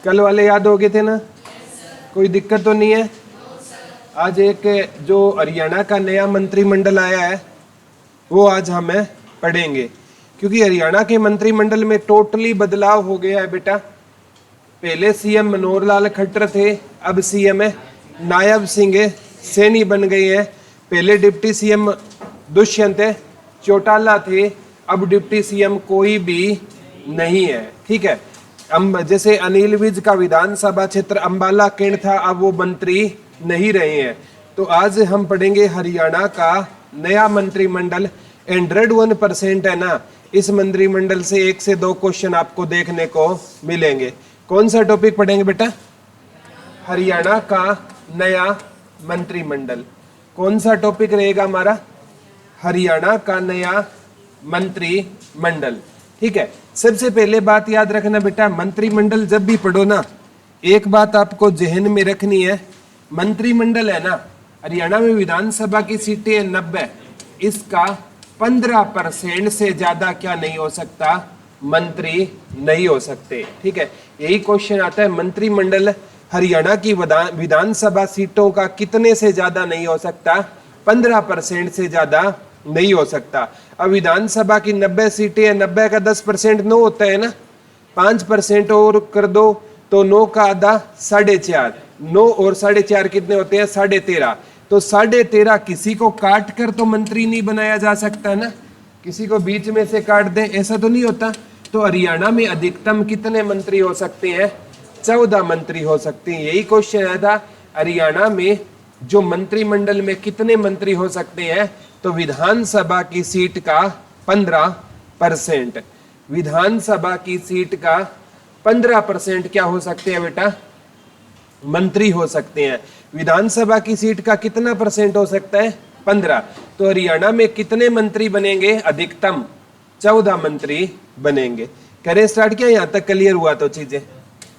कल वाले याद हो गए थे ना? कोई दिक्कत तो नहीं है? आज एक जो हरियाणा का नया मंत्रिमंडल आया है वो आज हमें पढ़ेंगे, क्योंकि हरियाणा के मंत्रिमंडल में टोटली बदलाव हो गया है बेटा। पहले सीएम मनोहर लाल खट्टर थे, अब सीएम नायब सिंह सैनी बन गए हैं। पहले डिप्टी सीएम दुष्यंत चौटाला थे, अब डिप्टी सीएम कोई भी नहीं है। ठीक है, जैसे अनिल विज का विधानसभा क्षेत्र अंबाला कैंट था, अब वो मंत्री नहीं रहे हैं। तो आज हम पढ़ेंगे हरियाणा का नया मंत्रिमंडल। 101% है ना, इस मंत्रिमंडल से 1 से 2 क्वेश्चन आपको देखने को मिलेंगे। कौन सा टॉपिक पढ़ेंगे बेटा? हरियाणा का नया मंत्रिमंडल। कौन सा टॉपिक रहेगा हमारा? हरियाणा का नया मंत्रिमंडल। ठीक है, सबसे पहले बात याद रखना बेटा, मंत्रिमंडल जब भी पढ़ो ना, एक बात आपको जहन में रखनी है। मंत्रिमंडल है ना, हरियाणा में विधानसभा की सीटें 90, इसका 15% से ज्यादा क्या नहीं हो सकता? मंत्री नहीं हो सकते। ठीक है, यही क्वेश्चन आता है, मंत्रिमंडल हरियाणा की विधानसभा सीटों का कितने से ज्यादा नहीं हो सकता? 15% से ज्यादा नहीं हो सकता। अब विधानसभा की 90 सीटें, 90 का 10% 9 होता है ना, 5% और कर दो तो 9 का आधा 4.5, 9 और 4.5 कितने होते हैं? 13.5। तो 13.5 किसी को काट कर तो मंत्री नहीं बनाया जा सकता ना, किसी को बीच में से काट दें ऐसा तो नहीं होता। तो हरियाणा में अधिकतम कितने मंत्री हो सकते हैं? 14 मंत्री हो सकते हैं। यही क्वेश्चन आया था, हरियाणा में जो मंत्रिमंडल में कितने मंत्री हो सकते हैं? तो विधानसभा की सीट का 15%, विधानसभा की सीट का 15% क्या हो सकते हैं बेटा? मंत्री हो सकते हैं। विधानसभा की सीट का कितना परसेंट हो सकता है? 15। तो हरियाणा में कितने मंत्री बनेंगे? अधिकतम 14 मंत्री बनेंगे। करें स्टार्ट किया? यहां तक क्लियर हुआ तो चीजें?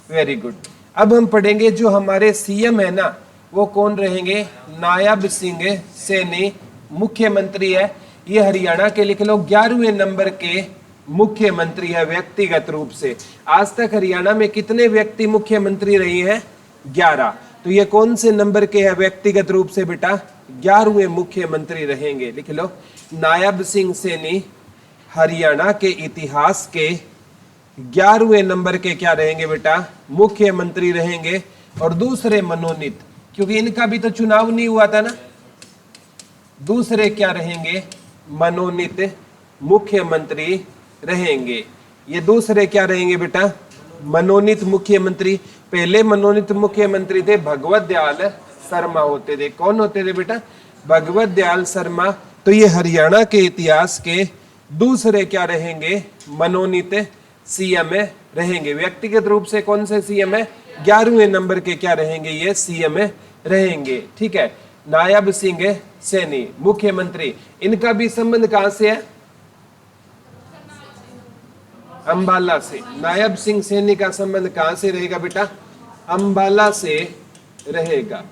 Very good. अब हम पढ़ेंगे जो हमारे सीएम है ना, वो कौन रहेंगे? नायब सिंह सैनी मुख्यमंत्री है। ये हरियाणा के, लिख लो, 11वें नंबर के मुख्यमंत्री है व्यक्तिगत रूप से। आज तक हरियाणा में कितने व्यक्ति मुख्यमंत्री रहे हैं? 11। तो ये कौन से नंबर के है व्यक्तिगत रूप से बेटा? 11वें मुख्यमंत्री रहेंगे। लिख लो, नायब सिंह सैनी हरियाणा के इतिहास के 11वें नंबर के क्या रहेंगे बेटा? मुख्यमंत्री रहेंगे। और दूसरे मनोनीत, क्योंकि इनका भी तो चुनाव नहीं हुआ था ना, दूसरे क्या रहेंगे? मनोनीत मुख्यमंत्री रहेंगे। ये दूसरे क्या रहेंगे बेटा? मनोनीत मुख्यमंत्री। पहले मनोनीत मुख्यमंत्री थे भगवत दयाल शर्मा होते थे। कौन होते थे बेटा? भगवत दयाल शर्मा। तो ये हरियाणा के इतिहास के दूसरे क्या रहेंगे? मनोनीत सीएम रहेंगे। व्यक्तिगत रूप से कौन से सीएम है? 11वें नंबर के क्या रहेंगे? ये सीएम रहेंगे। ठीक है, नायब सिंह सैनी मुख्यमंत्री। इनका भी संबंध कहां से है? अंबाला से। नायब सिंह सैनी का संबंध कहां से रहेगा बेटा? अंबाला से रहेगा।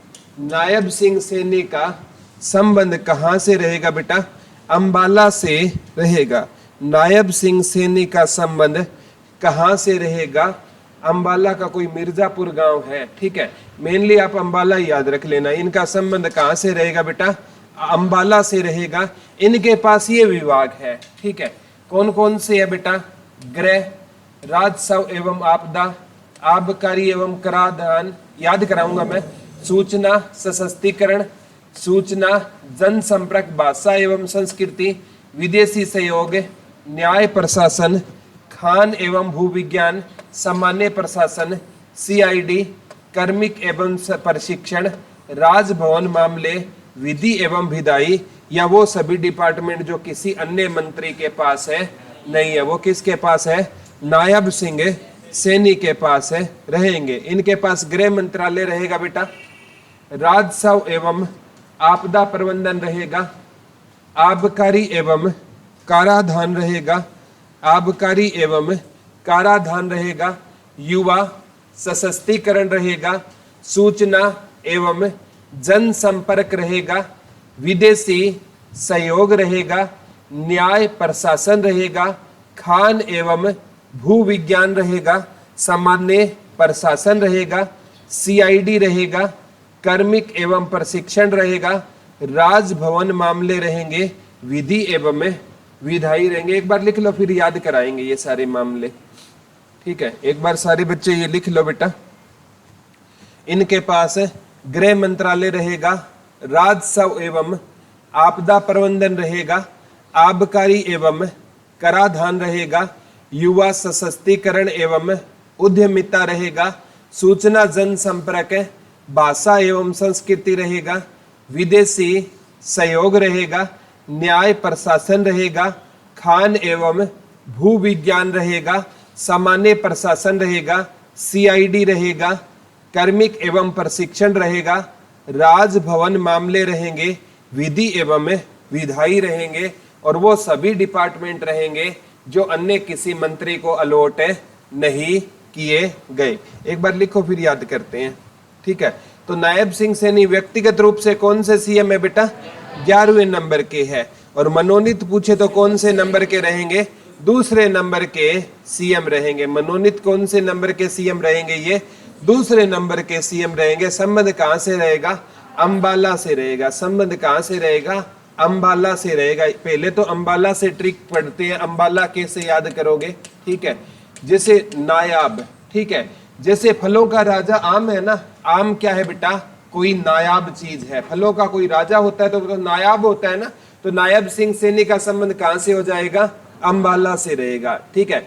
नायब सिंह सैनी का संबंध कहां से रहेगा बेटा? अंबाला से रहेगा। नायब सिंह सैनी का संबंध कहां से रहेगा? अंबाला का कोई मिर्जापुर गांव है। ठीक है, मेनली आप अंबाला याद रख लेना। इनका संबंध कहां से रहेगा बेटा? अंबाला से रहेगा। इनके पास ये विभाग है। ठीक है, कौन कौन से है बेटा? गृह, राजस्व एवं आपदा, आबकारी एवं कराधान, याद कराऊंगा मैं, सूचना सशक्तिकरण, सूचना जनसंपर्क, भाषा एवं संस्कृति, विदेशी सहयोग, न्याय प्रशासन, खान एवं भूविज्ञान, सामान्य प्रशासन, सीआईडी, कार्मिक एवं प्रशिक्षण, राजभवन मामले, विधि एवं विधायी, या वो सभी डिपार्टमेंट जो किसी अन्य मंत्री के पास है नहीं है, वो किसके पास है? नायब सिंह सैनी के पास है, रहेंगे। इनके पास गृह मंत्रालय रहेगा बेटा, राजस्व एवं आपदा प्रबंधन रहेगा, आबकारी एवं कराधान रहेगा, आबकारी एवं कराधान रहेगा, युवा सशक्तिकरण रहेगा, सूचना एवं जनसंपर्क रहेगा, विदेशी सहयोग रहेगा, न्याय प्रशासन रहेगा, खान एवं भू विज्ञान रहेगा, सामान्य प्रशासन रहेगा, CID रहेगा, कार्मिक एवं प्रशिक्षण रहेगा, राजभवन मामले रहेंगे, विधि एवं विधायी रहेंगे। एक बार लिख लो फिर याद कराएंगे ये सारे मामले। ठीक है, एक बार सारे बच्चे ये लिख लो बेटा। इनके पास गृह मंत्रालय रहेगा, राजस्व एवं आपदा प्रबंधन रहेगा, आबकारी एवं कराधान रहेगा, युवा सशक्तिकरण एवं उद्यमिता रहेगा, सूचना जनसंपर्क, भाषा एवं संस्कृति रहेगा, विदेशी सहयोग रहेगा, न्याय प्रशासन रहेगा, खान एवं भू विज्ञान रहेगा, सामान्य प्रशासन रहेगा, CID रहेगा, कार्मिक एवं प्रशिक्षण रहेगा, राजभवन मामले रहेंगे, विधि एवं विधायी रहेंगे, और वो सभी डिपार्टमेंट रहेंगे जो अन्य किसी मंत्री को अलॉट नहीं किए गए। एक बार लिखो फिर याद करते हैं। ठीक है, तो नायब सिंह सैनी व्यक्तिगत रूप से कौन से CM है बेटा? 11वें नंबर के है। और मनोनीत पूछे तो कौन से नंबर के रहेंगे? दूसरे नंबर के CM रहेंगे। मनोनीत कौन से नंबर के CM रहेंगे? ये दूसरे नंबर के CM रहेंगे। संबंध कहां से रहेगा? अंबाला से रहेगा। संबंध कहां से रहेगा? अंबाला से रहेगा। पहले तो अंबाला से ट्रिक पढ़ते हैं। अंबाला कैसे याद करोगे? ठीक है, जैसे नायाब, ठीक है, जैसे फलों का राजा आम है ना, आम क्या है बेटा? कोई नायाब चीज है। फलों का कोई राजा होता है तो नायाब होता है ना, तो नायब सिंह सैनी का संबंध कहां से हो जाएगा? अंबाला से रहेगा। ठीक है,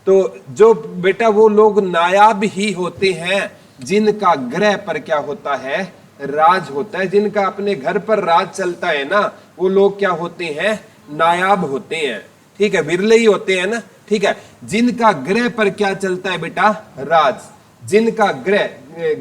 तो जो बेटा वो लोग नायाब ही होते हैं जिनका गृह पर क्या होता है? राज होता है। जिनका अपने घर पर राज चलता है ना, वो लोग क्या होते हैं? नायाब होते हैं। ठीक है, विरले ही होते हैं ना। ठीक है, जिनका गृह पर क्या चलता है बेटा? राज। जिनका गृह,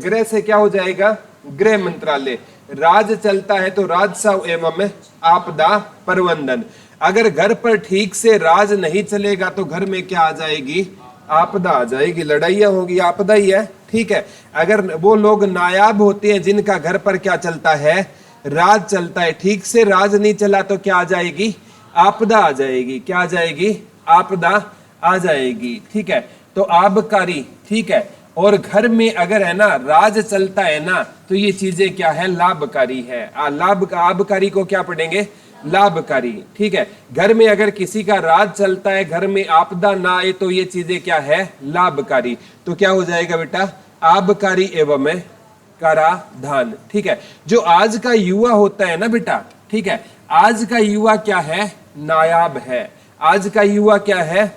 गृह से क्या हो जाएगा? गृह मंत्रालय। राज चलता है तो राजस्व एवं आपदा प्रबंधन। अगर घर पर ठीक से राज नहीं चलेगा तो घर में क्या आ जाएगी? आपदा आ जाएगी, लड़ाइयां होगी, आपदा ही है। ठीक है, अगर वो लोग नायाब होते हैं जिनका घर पर क्या चलता है? राज चलता है। ठीक से राज नहीं चला तो क्या आ जाएगी? आपदा आ जाएगी। क्या आ जाएगी? आपदा आ जाएगी। ठीक है, तो आबकारी, ठीक है, और घर में अगर है ना राज चलता है ना तो ये चीजें क्या है? लाभकारी है। आबकारी को क्या पढ़ेंगे? लाभकारी। ठीक है, घर में अगर किसी का राज चलता है, घर में आपदा ना आए तो ये चीजें क्या है? लाभकारी। तो क्या हो जाएगा बेटा? आबकारी एवं कराधान। ठीक है, जो आज का युवा होता है ना बेटा, ठीक है, आज का युवा क्या है? नायाब है। आज का युवा क्या है?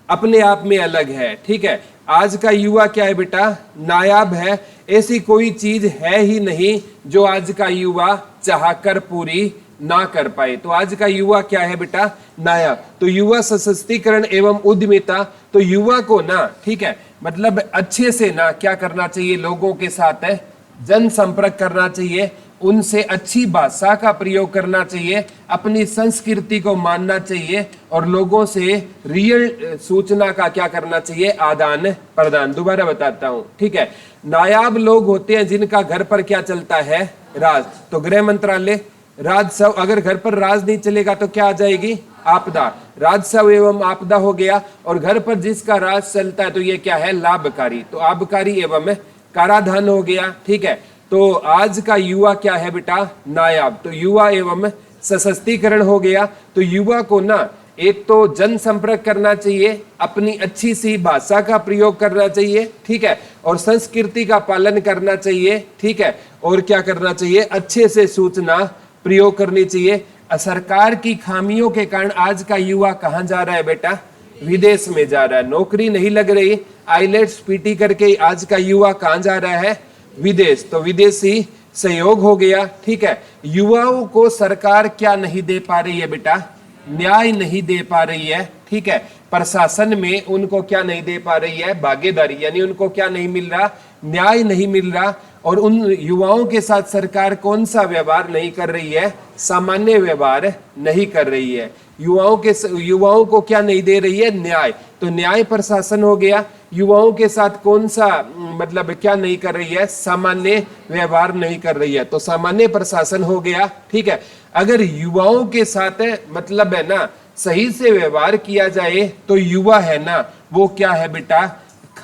अपने आप में अलग है। ठीक है, आज का युवा क्या है बेटा? नायाब है। ऐसी कोई चीज है ही नहीं जो आज का युवा चाहकर पूरी ना कर पाए। तो आज का युवा क्या है बेटा? नायाब। तो युवा सशक्तिकरण एवं उद्यमिता, तो युवा को ना, ठीक है, मतलब अच्छे से ना क्या करना चाहिए? लोगों के साथ है जनसंपर्क करना चाहिए, उनसे अच्छी भाषा का प्रयोग करना चाहिए, अपनी संस्कृति को मानना चाहिए, और लोगों से रियल सूचना का क्या करना चाहिए? आदान प्रदान। दोबारा बताता हूं। ठीक है, नायाब लोग होते हैं जिनका घर पर क्या चलता है? राज। तो गृह मंत्रालय, राजस्व। अगर घर पर राज नहीं चलेगा तो क्या आ जाएगी? आपदा। राजस्व एवं आपदा हो गया। और घर पर जिसका राज चलता है तो ये क्या है? लाभकारी। तो आबकारी एवं कराधान हो गया। ठीक है, तो आज का युवा क्या है बेटा? नायाब। तो युवा एवं सशक्तिकरण हो गया। तो युवा को ना एक तो जनसंपर्क करना चाहिए, अपनी अच्छी सी भाषा का प्रयोग करना चाहिए, ठीक है, और संस्कृति का पालन करना चाहिए, ठीक है, और क्या करना चाहिए? अच्छे से सूचना प्रयोग करनी चाहिए। सरकार की खामियों के कारण आज का युवा कहाँ जा रहा है बेटा? विदेश में जा रहा है। नौकरी नहीं लग रही, आईलेट्स पीटी करके आज का युवा कहाँ जा रहा है? विदेश। तो विदेशी सहयोग हो गया। ठीक है, युवाओं को सरकार क्या नहीं दे पा रही है बेटा? न्याय नहीं दे पा रही है। ठीक है, प्रशासन में उनको क्या नहीं दे पा रही है? भागीदारी, यानी उनको क्या नहीं मिल रहा? न्याय नहीं मिल रहा। और उन युवाओं के साथ सरकार कौन सा व्यवहार नहीं कर रही है? सामान्य व्यवहार नहीं कर रही है। युवाओं को क्या नहीं दे रही है? न्याय। तो न्याय प्रशासन हो गया। युवाओं के साथ कौन सा मतलब क्या नहीं कर रही है? सामान्य व्यवहार नहीं कर रही है। तो सामान्य प्रशासन हो गया। ठीक है, अगर युवाओं के साथ मतलब है ना सही से व्यवहार किया जाए तो युवा है ना वो क्या है बेटा?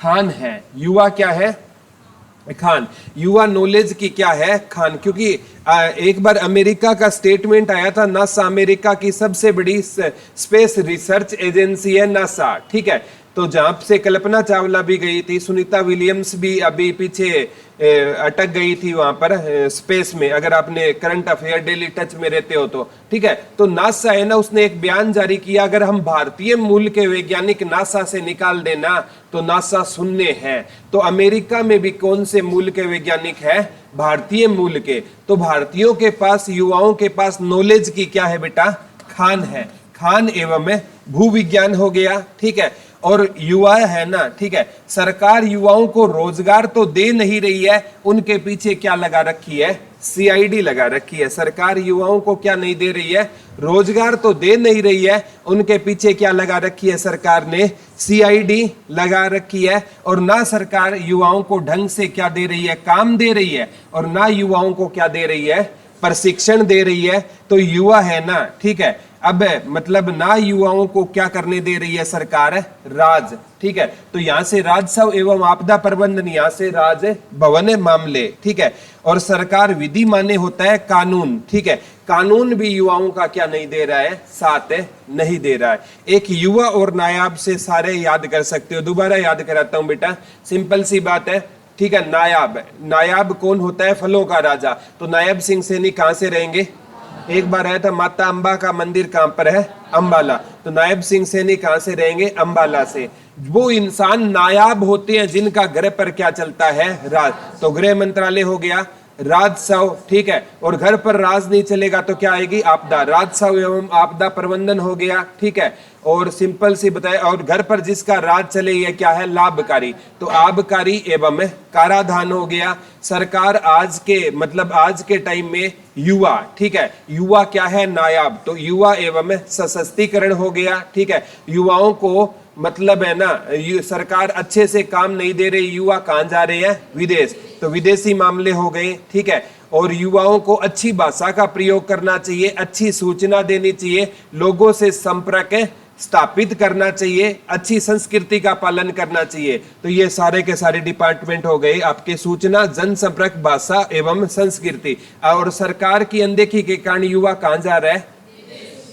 खान है। युवा क्या है? खान। युवा नॉलेज की क्या है? खान। क्योंकि एक बार अमेरिका का स्टेटमेंट आया था, नासा अमेरिका की सबसे बड़ी स्पेस रिसर्च एजेंसी है नासा, ठीक है। तो जहां से कल्पना चावला भी गई थी, सुनीता विलियम्स भी अभी पीछे अटक गई थी वहां पर स्पेस में, अगर आपने करंट अफेयर डेली टच में रहते हो तो, ठीक है। तो नासा है ना, उसने एक बयान जारी किया, अगर हम भारतीय मूल के वैज्ञानिक नासा से निकाल देना तो नासा शून्य है। तो अमेरिका में भी कौन से मूल के वैज्ञानिक है? भारतीय मूल के। तो भारतीयों के पास, युवाओं के पास नॉलेज की क्या है बेटा? खान है। खान एवं भूविज्ञान हो गया, ठीक है। और युवा है ना, ठीक है, सरकार युवाओं को रोजगार तो दे नहीं रही है, उनके पीछे क्या लगा रखी है? सीआईडी लगा रखी है। सरकार युवाओं को क्या नहीं दे रही है? रोजगार तो दे नहीं रही है, उनके पीछे क्या लगा रखी है सरकार ने? सीआईडी लगा रखी है। और ना सरकार युवाओं को ढंग से क्या दे रही है? काम दे रही है। और ना युवाओं को क्या दे रही है? प्रशिक्षण दे रही है। तो युवा है ना, ठीक है, अब मतलब ना युवाओं को क्या करने दे रही है सरकार? राज, ठीक है। तो यहां से राजस्व एवं आपदा प्रबंधन, यहां से राज भवन मामले, ठीक है। और सरकार विधि माने होता है कानून, ठीक है। कानून भी युवाओं का क्या नहीं दे रहा है? साथ नहीं दे रहा है। एक युवा और नायाब से सारे याद कर सकते हो। दोबारा याद कराता हूं बेटा, सिंपल सी बात है, ठीक है। नायाब, नायाब कौन होता है? फलों का राजा। तो नायब सिंह सैनी कहां से रहेंगे? एक बार आया था, माता अंबा का मंदिर कहां पर है? अंबाला। तो नायब सिंह सैनी कहां से रहेंगे? अंबाला से। वो इंसान नायाब होते हैं जिनका घर पर क्या चलता है? राज। तो गृह मंत्रालय हो गया, राजस्व, ठीक है। और घर पर राज नहीं चलेगा तो क्या आएगी? आपदा। राजस्व एवं आपदा प्रबंधन हो गया, ठीक है। और सिंपल सी बताए, और घर पर जिसका राज चले ये क्या है? लाभकारी। तो आबकारी एवं कराधान हो गया। सरकार आज के मतलब आज के टाइम में युवा, ठीक है, युवा क्या है? नायाब। तो युवा एवं सशक्तिकरण हो गया, ठीक है। युवाओं को मतलब है ना, सरकार अच्छे से काम नहीं दे रही, युवा कहां जा रहे हैं? विदेश। तो विदेशी मामले हो गए, ठीक है। और युवाओं को अच्छी भाषा का प्रयोग करना चाहिए, अच्छी सूचना देनी चाहिए, लोगों से संपर्क स्थापित करना चाहिए, अच्छी संस्कृति का पालन करना चाहिए। तो ये सारे के सारे डिपार्टमेंट हो गए आपके सूचना, जनसंपर्क, भाषा एवं संस्कृति। और सरकार की अनदेखी के कारण युवा कहां जा रहा है?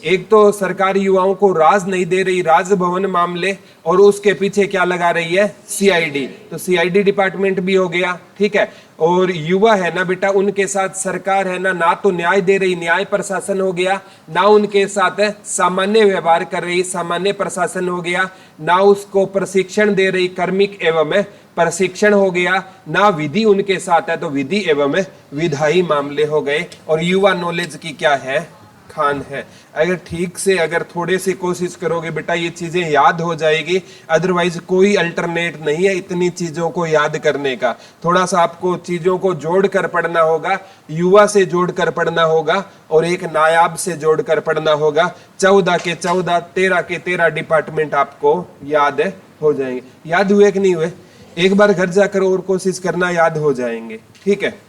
एक तो सरकार युवाओं को राज नहीं दे रही, राजभवन मामले, और उसके पीछे क्या लगा रही है? सीआईडी। तो सीआईडी डिपार्टमेंट भी हो गया, ठीक है। और युवा है ना बेटा, उनके साथ सरकार है ना तो न्याय दे रही, न्याय प्रशासन हो गया, ना उनके साथ सामान्य व्यवहार कर रही, सामान्य प्रशासन हो गया, ना उसको प्रशिक्षण दे रही, कार्मिक एवं प्रशिक्षण हो गया, ना विधि उनके साथ है, तो विधि एवं विधायी मामले हो गए। और युवा नॉलेज की क्या है? खान है। अगर ठीक से, अगर थोड़े से कोशिश करोगे बेटा, ये चीजें याद हो जाएगी। अदरवाइज कोई अल्टरनेट नहीं है इतनी चीजों को याद करने का। थोड़ा सा आपको चीजों को जोड़कर पढ़ना होगा, युवा से जोड़कर पढ़ना होगा, और एक नायाब से जोड़कर पढ़ना होगा। 14 के 14, 13 के 13 डिपार्टमेंट आपको याद हो जाएंगे। याद हुए कि नहीं हुए? एक बार घर जाकर और कोशिश करना, याद हो जाएंगे, ठीक है।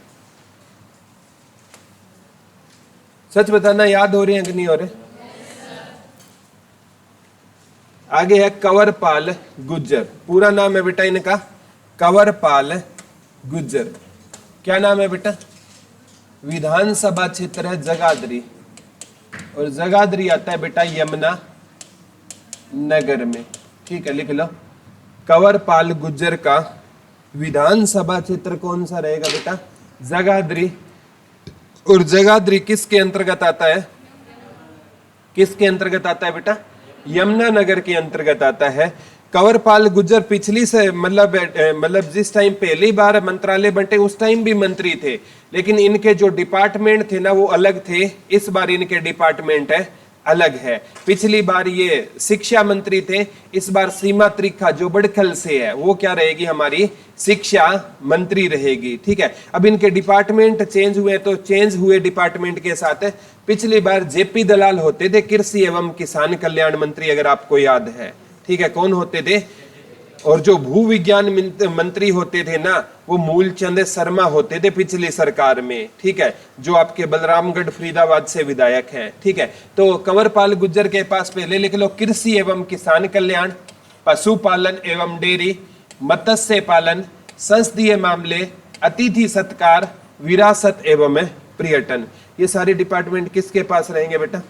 सच बताना, याद हो रहे हैं कि नहीं हो रहे? आगे है कंवरपाल गुज्जर। पूरा नाम है बेटा इनका कंवरपाल गुज्जर। क्या नाम है बेटा? विधानसभा क्षेत्र है जगाधरी, और जगाधरी आता है बेटा यमुना नगर में, ठीक है, लिख लो। कंवरपाल गुज्जर का विधानसभा क्षेत्र कौन सा रहेगा बेटा? जगाधरी। और जगाधरी किसके अंतर्गत आता है? किसके अंतर्गत आता है बेटा? यमुना नगर के अंतर्गत आता है। कंवरपाल गुज्जर पिछली से मतलब जिस टाइम पहली बार मंत्रालय बंटे उस टाइम भी मंत्री थे, लेकिन इनके जो डिपार्टमेंट थे ना वो अलग थे। इस बार इनके डिपार्टमेंट है अलग है। पिछली बार ये शिक्षा मंत्री थे, इस बार सीमा त्रिखा जो बड़खल से है वो क्या रहेगी? हमारी शिक्षा मंत्री रहेगी, ठीक है। अब इनके डिपार्टमेंट चेंज हुए, तो चेंज हुए डिपार्टमेंट के साथ पिछली बार जेपी दलाल होते थे कृषि एवं किसान कल्याण मंत्री, अगर आपको याद है, ठीक है, कौन होते थे? और जो भू विज्ञान मंत्री होते थे ना वो मूलचंद शर्मा होते थे पिछली सरकार में, ठीक है, जो आपके बलरामगढ़ फरीदाबाद से विधायक हैं, ठीक है। तो कंवरपाल गुज्जर के पास पहले लिख लो कृषि एवं किसान कल्याण, पशुपालन एवं डेयरी, मत्स्य पालन, संसदीय मामले, अतिथि सत्कार, विरासत एवं पर्यटन। ये सारे डिपार्टमेंट किसके पास रहेंगे बेटा?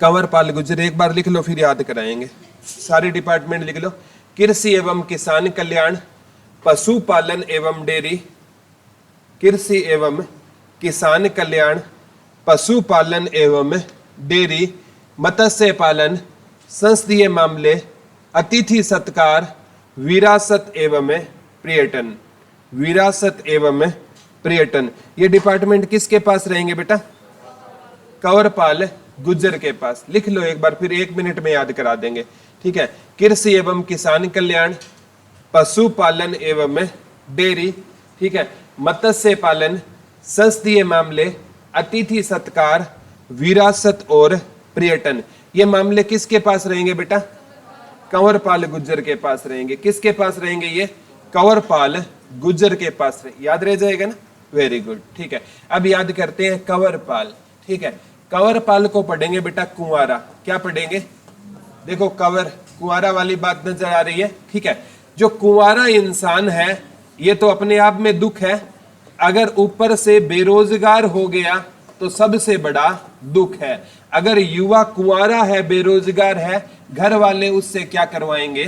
कंवरपाल गुर्जर। एक बार लिख लो फिर याद कराएंगे। सारे डिपार्टमेंट लिख लो। कृषि एवं किसान कल्याण, पशुपालन एवं डेयरी, कृषि एवं किसान कल्याण, पशुपालन एवं डेयरी, मत्स्य पालन, संसदीय मामले, अतिथि सत्कार, विरासत एवं पर्यटन। विरासत एवं पर्यटन ये डिपार्टमेंट किसके पास रहेंगे बेटा? कंवरपाल गुर्जर के पास। लिख लो एक बार फिर, 1 मिनट में याद करा देंगे। ठीक है, कृषि एवं किसान कल्याण, पशुपालन एवं डेयरी, ठीक है, मत्स्य पालन, संसदीय मामले, अतिथि सत्कार, विरासत और पर्यटन। ये मामले किसके पास रहेंगे बेटा? कंवरपाल गुर्जर के पास रहेंगे। किसके पास रहेंगे ये? कंवरपाल गुर्जर के पास। याद रह जाएगा ना? Very good. ठीक है, अब याद करते हैं कंवरपाल। ठीक है, कंवरपाल को पढ़ेंगे बेटा कुंवारा। क्या पढ़ेंगे? देखो कंवर, कुंवारा वाली बात नजर आ रही है। ठीक है, जो कुंवारा इंसान है ये तो अपने आप में दुख है, अगर ऊपर से बेरोजगार हो गया तो सबसे बड़ा दुख है। अगर युवा कुंवारा है, बेरोजगार है, घर वाले उससे क्या करवाएंगे?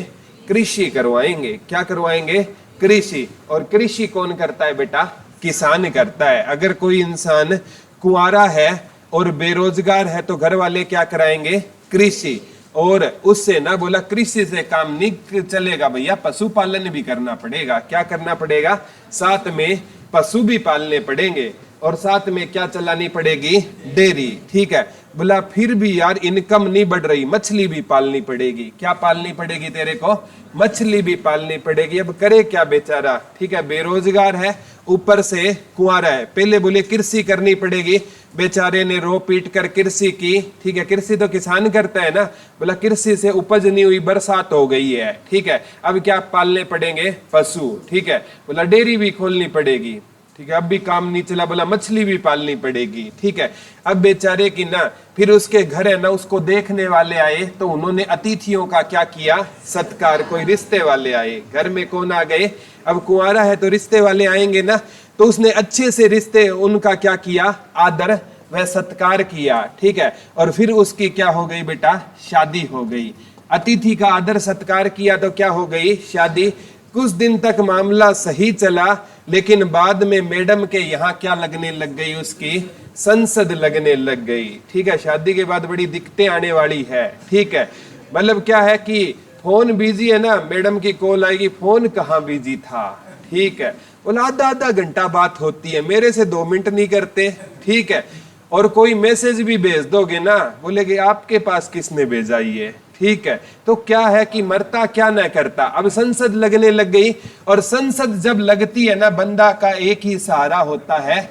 कृषि करवाएंगे। क्या करवाएंगे? कृषि। और कृषि कौन करता है बेटा? किसान करता है। अगर कोई इंसान कुंवारा है और बेरोजगार है तो घर वाले क्या कराएंगे? कृषि। और उससे ना बोला कृषि से काम नहीं चलेगा भैया, पशुपालन भी करना पड़ेगा। क्या करना पड़ेगा? साथ में पशु भी पालने पड़ेंगे और साथ में क्या चलानी पड़ेगी? डेयरी। ठीक है, बोला फिर भी यार इनकम नहीं बढ़ रही, मछली भी पालनी पड़ेगी। क्या पालनी पड़ेगी तेरे को? मछली भी पालनी पड़ेगी। अब करे क्या बेचारा? ठीक है, बेरोजगार है, ऊपर से कुंवारा है। पहले बोले कृषि करनी पड़ेगी, बेचारे ने रो पीट कर कृषि की। ठीक है, कृषि तो किसान करता है ना। बोला कृषि से उपज नहीं हुई, बरसात हो गई है। ठीक है, अब क्या पालने पड़ेंगे? पशु। ठीक है, बोला डेयरी भी खोलनी पड़ेगी। ठीक है, अब भी काम नहीं चला, बोला मछली भी पालनी पड़ेगी। ठीक है, अब बेचारे की ना, फिर उसके घर है ना, उसको देखने वाले आए तो उन्होंने अतिथियों का क्या किया? सत्कार। कोई रिश्ते वाले आए, घर में कौन आ गए? अब कुंवारा है तो रिश्ते वाले आएंगे ना, तो उसने अच्छे से रिश्ते उनका क्या किया? आदर व सत्कार किया। ठीक है, और फिर उसकी क्या हो गई बेटा? शादी हो गई। अतिथि का आदर सत्कार किया तो क्या हो गई? शादी। कुछ दिन तक मामला सही चला, लेकिन बाद में मैडम के यहाँ क्या लगने लग गई? उसकी संसद लगने लग गई। ठीक है, शादी के बाद बड़ी दिक्कतें आने वाली है। ठीक है, मतलब क्या है कि फोन बिजी है ना, मैडम की कॉल आएगी, फोन कहाँ बिजी था। ठीक है, बोला आधा आधा घंटा बात होती है, मेरे से 2 मिनट नहीं करते। ठीक है, और कोई मैसेज भी भेज दोगे ना, बोलेगे आपके पास किसने भेजा ये। ठीक है, तो क्या है कि मरता क्या न करता। अब संसद लगने लग गई, और संसद जब लगती है ना, बंदा का एक ही सहारा होता है,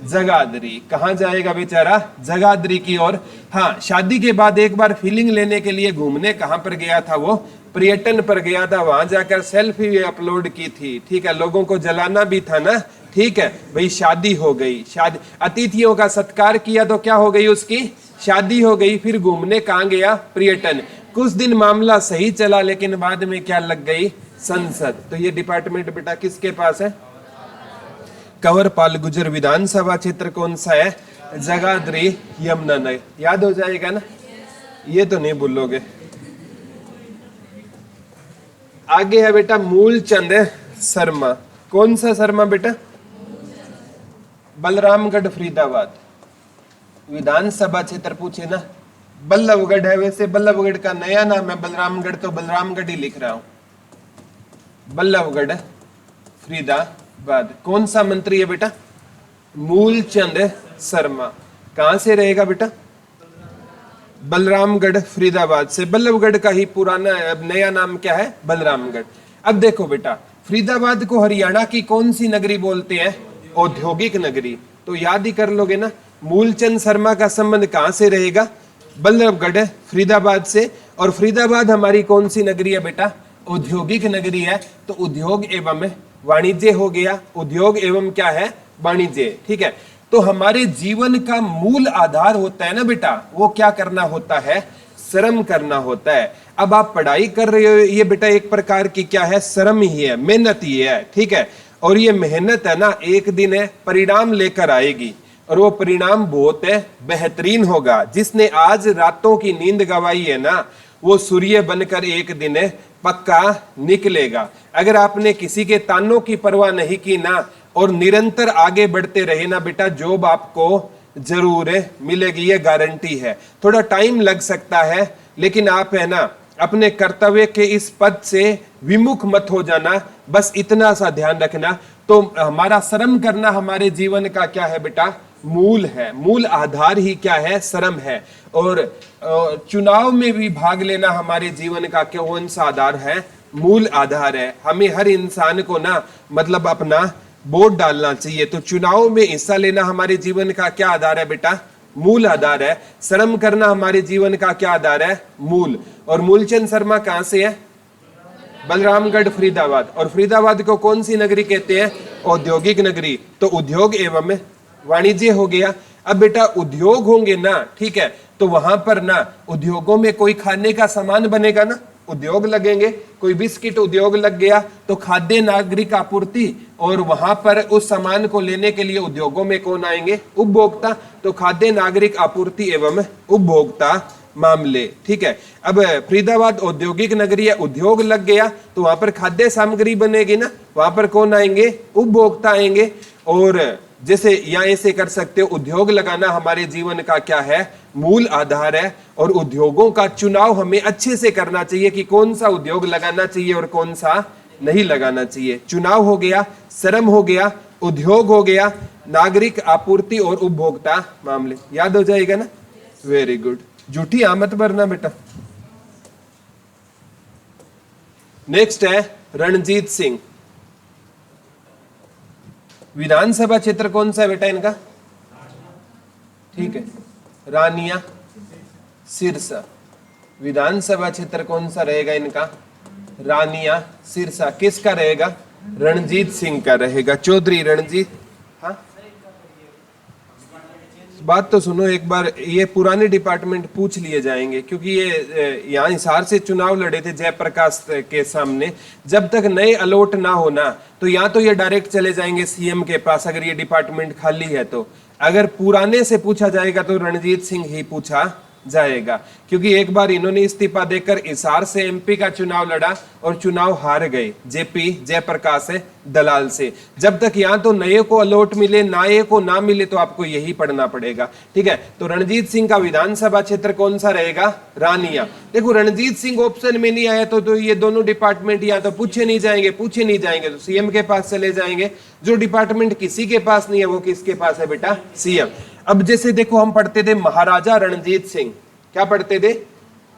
जगाधरी। कहाँ जाएगा बेचारा? जगाधरी की ओर। हाँ, शादी के बाद एक बार फीलिंग लेने के लिए घूमने कहाँ पर गया था? वो पर्यटन पर गया था, वहां जाकर सेल्फी भी अपलोड की थी। ठीक है, लोगों को जलाना भी था ना। ठीक है भाई, शादी हो गई। शादी, अतिथियों का सत्कार किया तो क्या हो गई? उसकी शादी हो गई। फिर घूमने कहाँ गया? पर्यटन। कुछ दिन मामला सही चला, लेकिन बाद में क्या लग गई? संसद। तो ये डिपार्टमेंट बेटा किसके पास है? कंवरपाल गुर्जर। विधानसभा क्षेत्र कौन सा है? जगाधरी यमुनानगर। याद हो जाएगा ना, ये तो नहीं भूलोगे। आगे है बेटा मूलचंद शर्मा। कौन सा शर्मा बेटा? बलरामगढ़ फरीदाबाद। विधानसभा क्षेत्र पूछे ना, बल्लभगढ़ है। वैसे बल्लभगढ़ का नया नाम है बलरामगढ़, तो बलरामगढ़ ही लिख रहा हूं। बल्लभगढ़ फरीदाबाद। कौन सा मंत्री है बेटा? मूलचंद शर्मा। कहां से रहेगा बेटा? बलरामगढ़ फरीदाबाद से। बल्लभगढ़ का ही पुराना नया नाम क्या है? बलरामगढ़। अब देखो बेटा, फरीदाबाद को हरियाणा की कौन सी नगरी बोलते हैं? औद्योगिक नगरी। तो याद ही कर लोगे ना, मूलचंद शर्मा का संबंध कहां से रहेगा? बल्लभगढ़ फरीदाबाद से। और फरीदाबाद हमारी कौन सी नगरी है बेटा? औद्योगिक नगरी है। तो उद्योग एवं वाणिज्य हो गया। उद्योग एवं क्या है? वाणिज्य। ठीक है, तो हमारे जीवन का मूल आधार होता है ना बेटा, वो क्या करना होता है? श्रम करना होता है। अब आप पढ़ाई कर रहे हो, ये बेटा एक प्रकार की क्या है, श्रम ही है, मेहनत ही है, ठीक है। और ये मेहनत है ना, एक दिन है परिणाम लेकर आएगी, और वो परिणाम बहुत है बेहतरीन होगा। जिसने आज रातों की नींद गवाई है ना, वो सूर्य बनकर एक दिन है पक्का निकलेगा। अगर आपने किसी के तानों की परवाह नहीं की ना, और निरंतर आगे बढ़ते रहे ना बेटा, जॉब आपको जरूर मिलेगी, ये गारंटी है। थोड़ा टाइम लग सकता है, लेकिन आप है ना अपने कर्तव्य के इस पद से विमुख मत हो जाना, बस इतना सा ध्यान रखना। तो हमारा श्रम करना हमारे जीवन का क्या है बेटा, मूल है, मूल आधार ही क्या है, श्रम है। और चुनाव में भी भाग लेना हमारे जीवन का कौन सा आधार है, मूल आधार है। हमें हर इंसान को ना मतलब अपना वोट डालना चाहिए। तो चुनाव में हिस्सा लेना हमारे जीवन का क्या आधार है बेटा, मूल आधार है। श्रम करना हमारे जीवन का क्या आधार है, मूल। और मूलचंद शर्मा कहां से है, बलरामगढ़ फरीदाबाद। और फरीदाबाद को कौन सी नगरी कहते हैं, औद्योगिक नगरी। तो उद्योग एवं वाणिज्य हो गया। अब बेटा उद्योग होंगे ना, ठीक है, तो वहां पर ना उद्योगों में कोई खाने का सामान बनेगा ना, उद्योग लगेंगे। कोई बिस्किट उद्योग लग गया तो खाद्य नागरिक आपूर्ति, और वहां पर उस सामान को लेने के लिए उद्योगों में कौन आएंगे, उपभोक्ता। तो खाद्य नागरिक आपूर्ति एवं उपभोक्ता मामले, ठीक है। अब फरीदाबाद औद्योगिक नगरी है, उद्योग लग गया तो वहां पर खाद्य सामग्री बनेगी ना, वहां पर कौन आएंगे, उपभोक्ता आएंगे। और जैसे यहाँ ऐसे कर सकते हो, उद्योग लगाना हमारे जीवन का क्या है, मूल आधार है। और उद्योगों का चुनाव हमें अच्छे से करना चाहिए कि कौन सा उद्योग लगाना चाहिए और कौन सा नहीं लगाना चाहिए। चुनाव हो गया, श्रम हो गया, उद्योग हो गया, नागरिक आपूर्ति और उपभोक्ता मामले। याद हो जाएगा ना, वेरी गुड। झूठी आमत भरना बेटा। नेक्स्ट है रणजीत सिंह। विधानसभा क्षेत्र कौन सा है बेटा इनका, ठीक है, रानिया सिरसा। विधानसभा क्षेत्र कौन सा रहेगा इनका, रानिया सिरसा। किसका रहेगा, रणजीत सिंह का रहेगा, चौधरी रणजीत। हाँ बात तो सुनो एक बार, ये पुराने डिपार्टमेंट पूछ लिए जाएंगे, क्योंकि ये यहाँ हिसार से चुनाव लड़े थे जयप्रकाश के सामने। जब तक नए अलॉट ना होना, तो यहाँ तो ये डायरेक्ट चले जाएंगे सीएम के पास, अगर ये डिपार्टमेंट खाली है तो। अगर पुराने से पूछा जाएगा तो रणजीत सिंह ही पूछा जाएगा, क्योंकि एक बार इन्होंने इस्तीफा देकर हिसार से एमपी का चुनाव लड़ा और चुनाव हार गए जेपी जयप्रकाश दलाल से। जब तक यहाँ तो नए को अलॉट मिले, नए को ना मिले, तो आपको यही पढ़ना पड़ेगा, ठीक है। तो रणजीत सिंह का विधानसभा क्षेत्र कौन सा रहेगा, रानिया। देखो रणजीत सिंह ऑप्शन में नहीं आया तो ये दोनों डिपार्टमेंट यहाँ तो पूछे नहीं जाएंगे तो सीएम के पास चले जाएंगे। जो डिपार्टमेंट किसी के पास नहीं है वो किसके पास है बेटा, सीएम। अब जैसे देखो हम पढ़ते थे महाराजा रणजीत सिंह, क्या पढ़ते थे,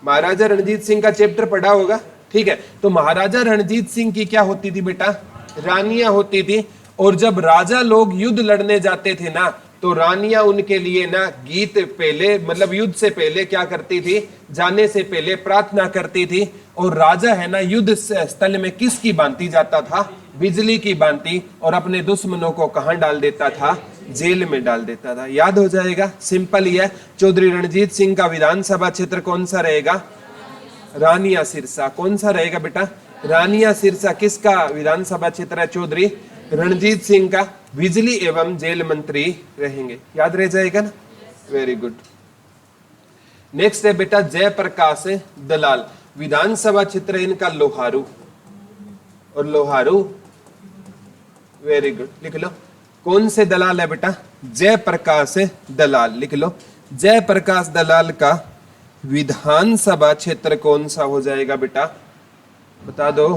महाराजा रणजीत सिंह का चैप्टर पढ़ा होगा, ठीक है। तो महाराजा रणजीत सिंह की क्या होती थी बेटा, रानियां होती थी। और जब राजा लोग युद्ध लड़ने जाते थे ना, तो रानियां उनके लिए ना गीत पहले, मतलब युद्ध से पहले क्या करती थी, जाने से पहले प्रार्थना करती थी। और राजा है ना युद्ध स्थल में किसकी भांति जाता था, बिजली की भांति, और अपने दुश्मनों को कहां डाल देता था, जेल में डाल देता था। याद हो जाएगा, सिंपल ही है। चौधरी रणजीत सिंह का विधानसभा क्षेत्र कौन सा रहेगा, रानिया सिरसा। कौन सा रहेगा बेटा, रानिया सिरसा। किसका विधानसभा क्षेत्र है, चौधरी रणजीत सिंह का। बिजली एवं जेल मंत्री रहेंगे, याद रह जाएगा ना, वेरी गुड। नेक्स्ट है बेटा जयप्रकाश दलाल। विधानसभा क्षेत्र इनका लोहारू, और लोहारू, वेरी गुड, लिख लो। कौन से दलाल है बेटा, जयप्रकाश दलाल, लिख लो। जयप्रकाश दलाल का विधानसभा क्षेत्र कौन सा हो जाएगा बेटा, बता दो,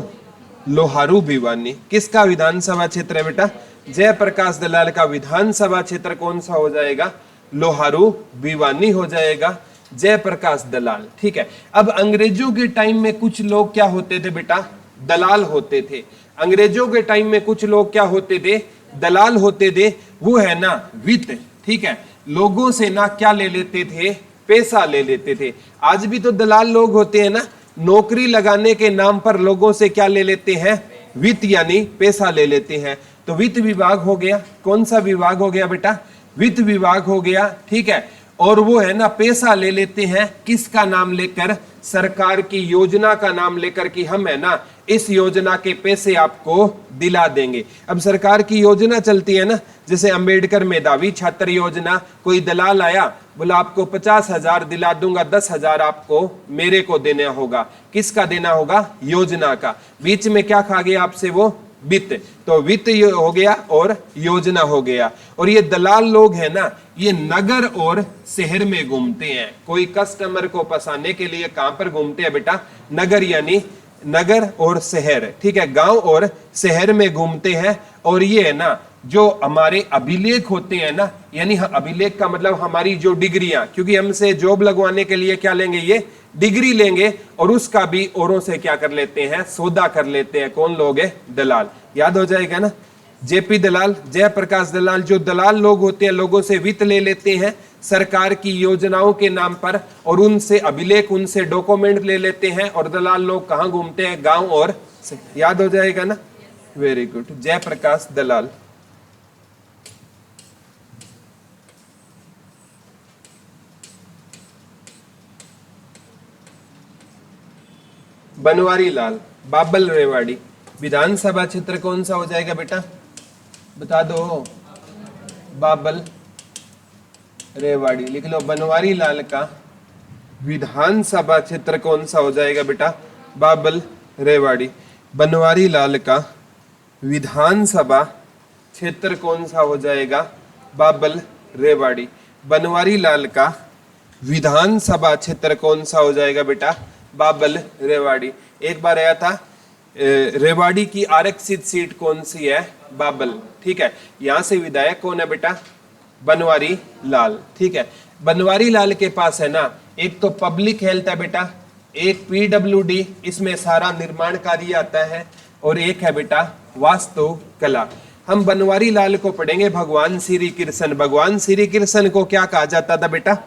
लोहारू भिवानी। किसका विधानसभा क्षेत्र है बेटा, जयप्रकाश दलाल का विधानसभा क्षेत्र कौन सा हो जाएगा, लोहारू भिवानी हो जाएगा, जयप्रकाश दलाल, ठीक है। अब अंग्रेजों के टाइम में कुछ लोग क्या होते थे बेटा, दलाल होते थे। अंग्रेजों के टाइम में कुछ लोग क्या होते थे, दलाल होते थे। वो है ना वित्त, ठीक है, लोगों से ना क्या ले लेते थे, पैसा ले लेते थे। आज भी तो दलाल लोग होते हैं ना, नौकरी लगाने के नाम पर लोगों से क्या ले लेते हैं, वित्त यानी पैसा ले लेते हैं। तो वित्त विभाग हो गया, कौन सा विभाग हो गया बेटा, वित्त विभाग हो गया, ठीक है। और वो है ना पैसा ले लेते हैं, किसका नाम लेकर, सरकार की योजना का नाम लेकर कि हम है ना इस योजना के पैसे आपको दिला देंगे। अब सरकार की योजना चलती है ना, जैसे अंबेडकर मेधावी छात्र योजना, कोई दलाल आया बोला आपको 50,000 दिला दूंगा, 10,000 आपको मेरे को देना होगा। किसका देना होगा? योजना का। बीच में क्या खा गया आपसे? वो वित्त। तो वित्त हो गया और योजना हो गया। और ये दलाल लोग हैं ना, ये नगर और शहर में घूमते हैं। कोई कस्टमर को फंसाने के लिए कहां पर घूमते हैं बेटा? नगर, यानी नगर और शहर, ठीक है, गांव और शहर में घूमते हैं। और ये है ना जो हमारे अभिलेख होते हैं ना, यानी अभिलेख का मतलब हमारी जो डिग्रियां, क्योंकि हमसे जॉब लगवाने के लिए क्या लेंगे? ये डिग्री लेंगे, और उसका भी औरों से क्या कर लेते हैं? सौदा कर लेते हैं। कौन लोग है? दलाल। याद हो जाएगा ना, जेपी दलाल, जयप्रकाश दलाल। जो दलाल लोग होते हैं लोगों से वित्त ले लेते हैं सरकार की योजनाओं के नाम पर, और उनसे अभिलेख, उनसे डॉक्यूमेंट ले लेते हैं। और दलाल लोग कहां घूमते हैं? गांव और। याद हो जाएगा ना, वेरी गुड, जयप्रकाश दलाल। बनवारी लाल, बाबल रेवाड़ी। विधानसभा क्षेत्र कौन सा हो जाएगा बेटा? बता दो। बाबल रेवाड़ी लिख लो। बनवारी लाल का विधानसभा क्षेत्र कौन सा हो जाएगा बेटा? बाबल रेवाड़ी। बनवारी लाल का विधानसभा क्षेत्र कौन सा हो जाएगा? बाबल रेवाड़ी। बनवारी लाल का विधानसभा क्षेत्र कौन सा हो जाएगा बेटा? बाबल रेवाड़ी। एक बार आया था, रेवाड़ी की आरक्षित सीट कौन सी है? बाबल, ठीक है। यहां से विधायक कौन है बेटा? बनवारी लाल, ठीक है। बनवारी लाल के पास है ना एक तो पब्लिक हेल्थ है बेटा, एक पीडब्ल्यूडी, इसमें सारा निर्माण कार्य आता है, और एक है बेटा वास्तु कला। हम बनवारी लाल को पढ़ेंगे भगवान श्री कृष्ण। भगवान श्री कृष्ण को क्या कहा जाता था बेटा?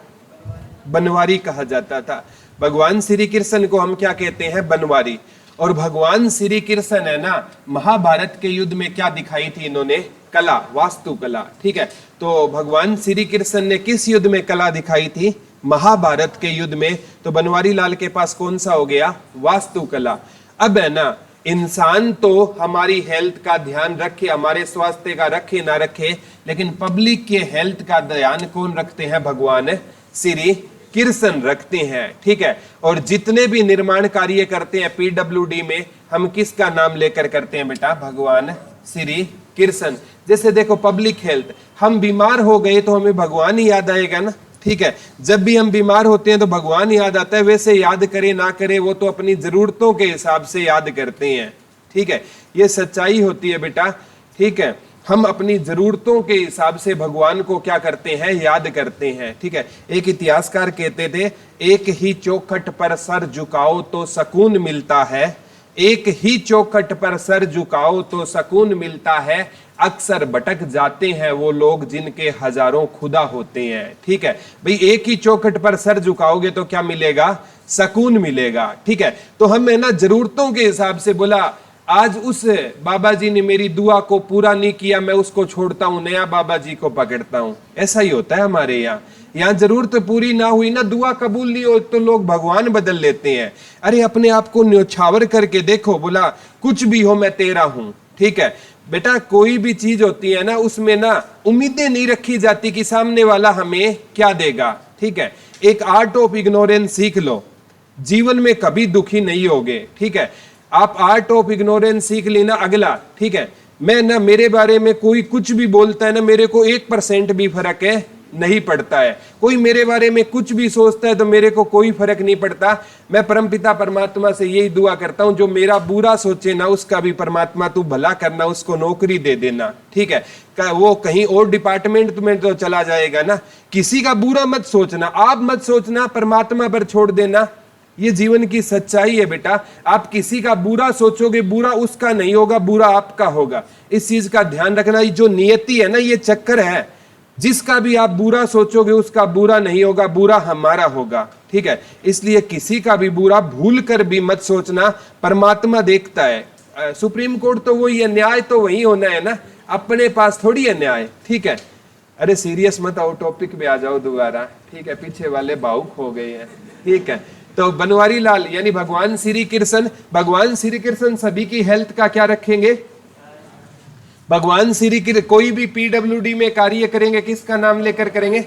बनवारी कहा जाता था। भगवान श्री कृष्ण को हम क्या कहते हैं? बनवारी। और भगवान श्री कृष्ण है ना महाभारत के युद्ध में क्या दिखाई थी इन्होंने? कला, वास्तु कला, ठीक है। तो भगवान श्री कृष्ण ने किस युद्ध में कला दिखाई थी? महाभारत के युद्ध में। तो बनवारी लाल के पास कौन सा हो गया? वास्तु कला। अब है ना इंसान तो हमारी हेल्थ का ध्यान रखे, हमारे स्वास्थ्य का रखे ना रखे, लेकिन पब्लिक के हेल्थ का ध्यान कौन रखते हैं? भगवान श्री कृष्ण रखते हैं, ठीक है। और जितने भी निर्माण कार्य करते हैं पीडब्ल्यूडी में, हम किसका नाम लेकर करते हैं बेटा? भगवान श्री कृष्ण। जैसे देखो पब्लिक हेल्थ, हम बीमार हो गए तो हमें भगवान ही याद आएगा ना, ठीक है। जब भी हम बीमार होते हैं तो भगवान याद आता है। वैसे याद करे ना करे, वो तो अपनी जरूरतों के हिसाब से याद करते हैं, ठीक है। ये सच्चाई होती है बेटा, ठीक है। हम अपनी जरूरतों के हिसाब से भगवान को क्या करते हैं? याद करते हैं, ठीक है। एक इतिहासकार कहते थे, एक ही चौखट पर सर झुकाओ तो सुकून मिलता है, एक ही चौखट पर सर झुकाओ तो सुकून मिलता है, अक्सर भटक जाते हैं वो लोग जिनके हजारों खुदा होते हैं, ठीक है भाई। एक ही चौखट पर सर झुकाओगे तो क्या मिलेगा? सुकून मिलेगा, ठीक है। तो हम है ना जरूरतों के हिसाब से बोला, आज उस बाबा जी ने मेरी दुआ को पूरा नहीं किया, मैं उसको छोड़ता हूं, नया बाबा जी को पकड़ता हूं। ऐसा ही होता है हमारे यहाँ जरूरत पूरी ना हुई ना, दुआ कबूल नहीं हो तो लोग भगवान बदल लेते हैं। अरे अपने आप को न्योछावर करके देखो, बोला कुछ भी हो मैं तेरा हूं, ठीक है बेटा। कोई भी चीज होती है ना उसमें ना उम्मीदें नहीं रखी जाती कि सामने वाला हमें क्या देगा, ठीक है। एक आर्ट ऑफ इग्नोरेंस सीख लो, जीवन में कभी दुखी नहीं होगे, ठीक है। आप आर्ट ऑफ इग्नोरेंस सीख लेना। अगला, ठीक है, मैं ना मेरे बारे में कोई कुछ भी बोलता है ना, मेरे को 1% भी फर्क है नहीं पड़ता है। कोई मेरे बारे में कुछ भी सोचता है तो मेरे को कोई फर्क नहीं पड़ता। मैं परमपिता परमात्मा से यही दुआ करता हूं, जो मेरा बुरा सोचे ना उसका भी परमात्मा तू भला करना, उसको नौकरी दे देना, ठीक है। वो कहीं और डिपार्टमेंट में तो चला जाएगा ना। किसी का बुरा मत सोचना, आप मत सोचना, परमात्मा पर छोड़ देना। ये जीवन की सच्चाई है बेटा। आप किसी का बुरा सोचोगे, बुरा उसका नहीं होगा, बुरा आपका होगा। इस चीज का ध्यान रखना। ये जो नियति है ना, ये चक्कर है। जिसका भी आप बुरा सोचोगे उसका बुरा नहीं होगा, बुरा हमारा होगा, ठीक है। इसलिए किसी का भी बुरा भूल कर भी मत सोचना, परमात्मा देखता है। सुप्रीम कोर्ट तो वही है, न्याय तो वही होना है ना, अपने पास थोड़ी है न्याय, ठीक है। अरे सीरियस मत आओ, टॉपिक पे आ जाओ दोबारा, ठीक है। पीछे वाले भावुक हो गए हैं, ठीक है। तो बनवारी लाल यानी भगवान श्री कृष्ण सभी की हेल्थ का क्या रखेंगे? भगवान श्री कृष्ण कोई भी पीडब्ल्यूडी में कार्य करेंगे किसका नाम लेकर करेंगे?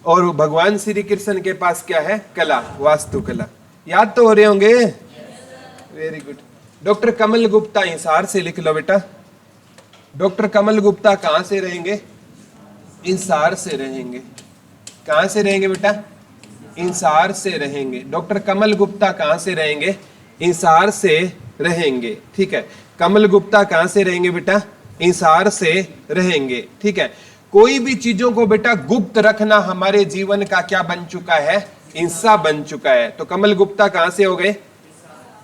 और भगवान श्री कृष्ण के पास क्या है? कला, वास्तुकला। याद तो हो रहे होंगे? Very good. डॉक्टर कमल गुप्ता हिसार से लिख लो बेटा। डॉक्टर कमल गुप्ता कहां से रहेंगे? इंसार से रहेंगे। कहां से रहेंगे बेटा? इंसार से रहेंगे। डॉक्टर कमल गुप्ता कहां से रहेंगे? इंसार से रहेंगे। ठीक है, कमल गुप्ता कहां से रहेंगे बेटा? इंसार से रहेंगे। ठीक है, कोई भी चीजों को बेटा गुप्त रखना हमारे जीवन का क्या बन चुका है? हिस्सा बन चुका है। तो कमल गुप्ता कहां से हो गए?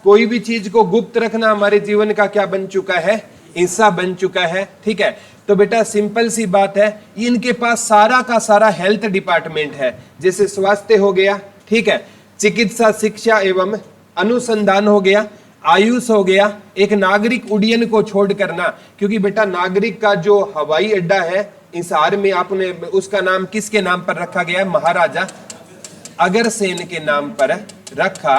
कोई भी चीज को गुप्त रखना हमारे जीवन का क्या बन चुका है? हिस्सा बन चुका है। ठीक है, तो बेटा सिंपल सी बात है, इनके पास सारा का सारा हेल्थ डिपार्टमेंट है। जैसे स्वास्थ्य हो गया, ठीक है, चिकित्सा, शिक्षा एवं अनुसंधान हो गया, आयुष हो गया, एक नागरिक उड्डयन को छोड़ करना, क्योंकि बेटा नागरिक का जो हवाई अड्डा है हिसार में, आपने उसका नाम किसके नाम पर रखा गया है? महाराजा अग्रसेन के नाम पर रखा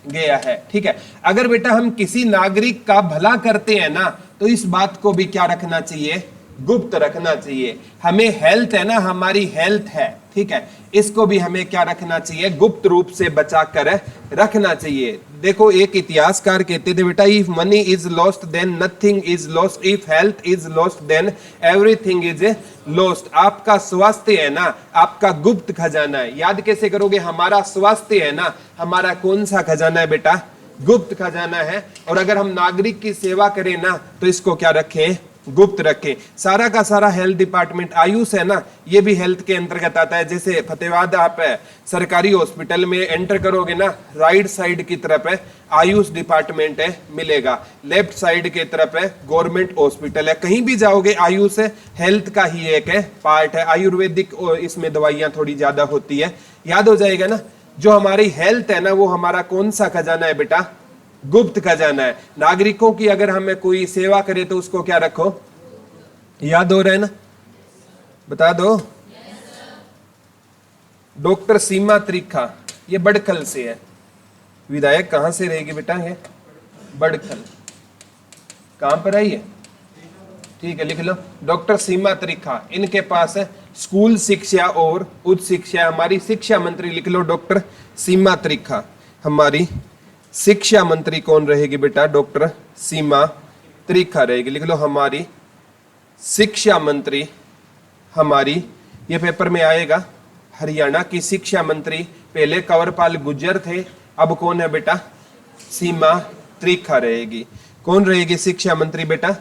गया है। ठीक है, अगर बेटा हम किसी नागरिक का भला करते हैं ना, तो इस बात को भी क्या रखना चाहिए? गुप्त रखना चाहिए। हमें हेल्थ है ना, हमारी हेल्थ है, ठीक है, इसको भी हमें क्या रखना चाहिए? गुप्त रूप से बचा कर रखना चाहिए। देखो एक इतिहासकार कहते थे बेटा, if money is lost then nothing is lost, if health is lost then everything is lost. आपका स्वास्थ्य है ना, आपका गुप्त खजाना है। याद कैसे करोगे? हमारा स्वास्थ्य है ना, हमारा कौन सा खजाना है बेटा? गुप्त खजाना है। और अगर हम नागरिक की सेवा करें ना, तो इसको क्या रखें? गुप्त रखें। सारा का सारा हेल्थ डिपार्टमेंट, आयुष है ना, ये भी हेल्थ के अंतर्गत आता है। जैसे फतेहाबाद आप सरकारी हॉस्पिटल में एंटर करोगे ना, राइट साइड की तरफ है आयुष डिपार्टमेंट है मिलेगा, लेफ्ट साइड की तरफ है गवर्नमेंट हॉस्पिटल है। कहीं भी जाओगे आयुष हेल्थ का ही एक पार्ट है। आयुर्वेदिक इसमें दवाइयां थोड़ी ज्यादा होती है, याद हो जाएगा ना। जो हमारी हेल्थ है ना, वो हमारा कौन सा खजाना है बेटा? गुप्त खजाना है। नागरिकों की अगर हमें कोई सेवा करे तो उसको क्या रखो? याद हो रहा है ना? बता दो। डॉक्टर सीमा त्रिखा, ये बड़खल से है। विधायक कहां से रहेगी बेटा? ये बड़खल। कहां पर है ये? ठीक है, लिख लो। डॉक्टर सीमा त्रिखा, इनके पास है स्कूल शिक्षा और उच्च शिक्षा। हमारी शिक्षा मंत्री लिख लो, डॉक्टर सीमा त्रिखा। हमारी शिक्षा मंत्री कौन रहेगी बेटा? डॉक्टर सीमा त्रिखा रहेगी। लिख लो, हमारी शिक्षा मंत्री, हमारी, ये पेपर में आएगा, हरियाणा की शिक्षा मंत्री। पहले कंवरपाल गुर्जर थे, अब कौन है बेटा? सीमा त्रिखा रहेगी। कौन रहेगी शिक्षा मंत्री बेटा?